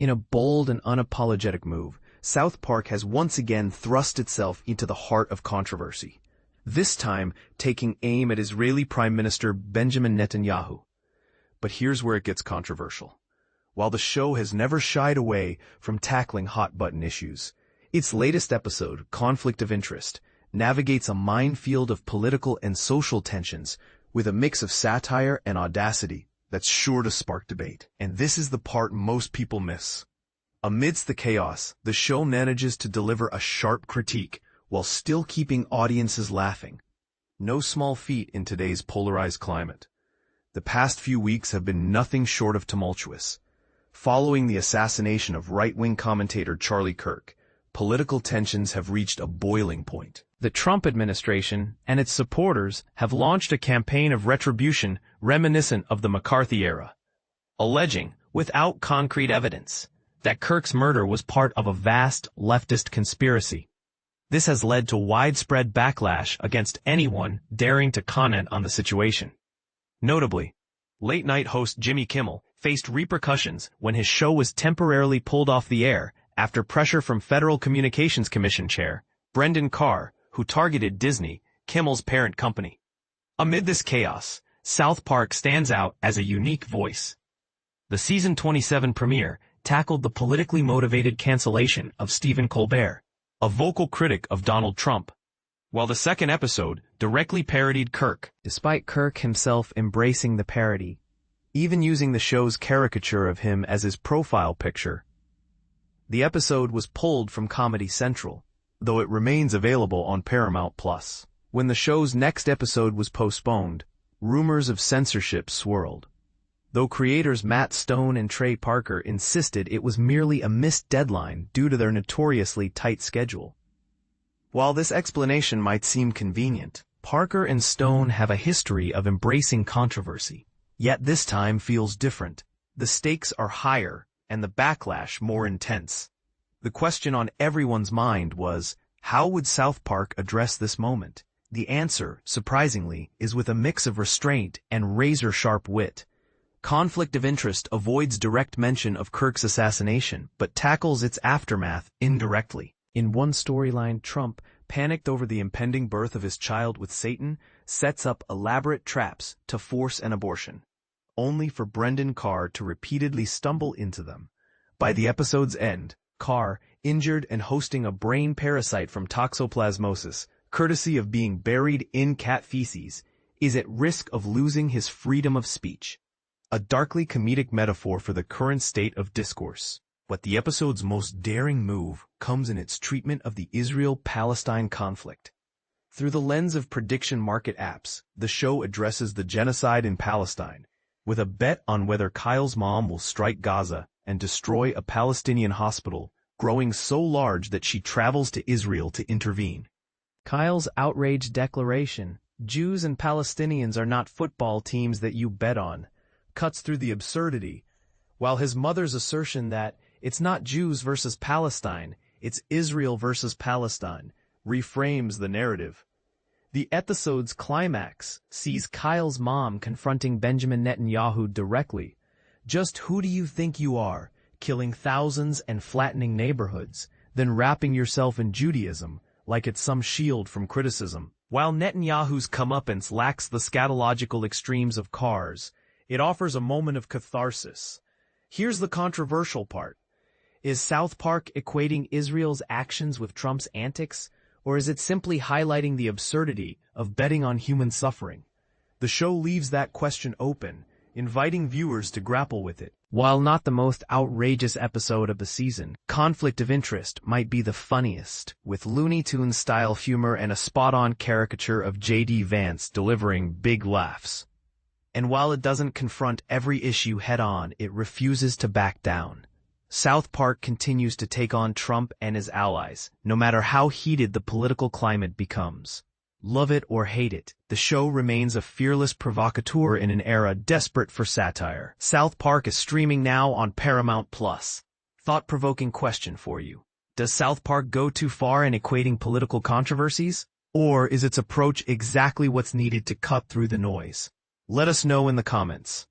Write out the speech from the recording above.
In a bold and unapologetic move, South Park has once again thrust itself into the heart of controversy, this time taking aim at Israeli Prime Minister Benjamin Netanyahu. But here's where it gets controversial. While the show has never shied away from tackling hot-button issues, its latest episode, Conflict of Interest, navigates a minefield of political and social tensions with a mix of satire and audacity that's sure to spark debate. And this is the part most people miss. Amidst the chaos, the show manages to deliver a sharp critique while still keeping audiences laughing. No small feat in today's polarized climate. The past few weeks have been nothing short of tumultuous. Following the assassination of right-wing commentator Charlie Kirk, political tensions have reached a boiling point. The Trump administration and its supporters have launched a campaign of retribution reminiscent of the McCarthy era, alleging, without concrete evidence, that Kirk's murder was part of a vast leftist conspiracy. This has led to widespread backlash against anyone daring to comment on the situation. Notably, late-night host Jimmy Kimmel faced repercussions when his show was temporarily pulled off the air after pressure from Federal Communications Commission Chair Brendan Carr, who targeted Disney, Kimmel's parent company. Amid this chaos, South Park stands out as a unique voice. The season 27 premiere tackled the politically motivated cancellation of Stephen Colbert, a vocal critic of Donald Trump, while the second episode directly parodied Kirk. Despite Kirk himself embracing the parody, even using the show's caricature of him as his profile picture, the episode was pulled from Comedy Central, though it remains available on Paramount+. When the show's next episode was postponed, rumors of censorship swirled, though creators Matt Stone and Trey Parker insisted it was merely a missed deadline due to their notoriously tight schedule. While this explanation might seem convenient, Parker and Stone have a history of embracing controversy, yet this time feels different. The stakes are higher and the backlash more intense. The question on everyone's mind was, how would South Park address this moment? The answer, surprisingly, is with a mix of restraint and razor-sharp wit. Conflict of Interest avoids direct mention of Kirk's assassination, but tackles its aftermath indirectly. In one storyline, Trump, panicked over the impending birth of his child with Satan, sets up elaborate traps to force an abortion, only for Brendan Carr to repeatedly stumble into them. By the episode's end, Carr, injured and hosting a brain parasite from toxoplasmosis, courtesy of being buried in cat feces, is at risk of losing his freedom of speech. A darkly comedic metaphor for the current state of discourse. But the episode's most daring move comes in its treatment of the Israel-Palestine conflict. Through the lens of prediction market apps, the show addresses the genocide in Palestine, with a bet on whether Kyle's mom will strike Gaza and destroy a Palestinian hospital, growing so large that she travels to Israel to intervene. Kyle's outraged declaration, "Jews and Palestinians are not football teams that you bet on," cuts through the absurdity, while his mother's assertion that it's not Jews versus Palestine, it's Israel versus Palestine, reframes the narrative. The episode's climax sees Kyle's mom confronting Benjamin Netanyahu directly. "Just who do you think you are, killing thousands and flattening neighborhoods, then wrapping yourself in Judaism like it's some shield from criticism?" While Netanyahu's comeuppance lacks the scatological extremes of Carr's, it offers a moment of catharsis. Here's the controversial part. Is South Park equating Israel's actions with Trump's antics, or is it simply highlighting the absurdity of betting on human suffering? The show leaves that question open, inviting viewers to grapple with it. While not the most outrageous episode of the season, Conflict of Interest might be the funniest, with Looney Tunes-style humor and a spot-on caricature of J.D. Vance delivering big laughs. And while it doesn't confront every issue head-on, it refuses to back down. South Park continues to take on Trump and his allies, no matter how heated the political climate becomes. Love it or hate it, the show remains a fearless provocateur in an era desperate for satire. South Park is streaming now on Paramount+. Thought-provoking question for you. Does South Park go too far in equating political controversies? Or is its approach exactly what's needed to cut through the noise? Let us know in the comments.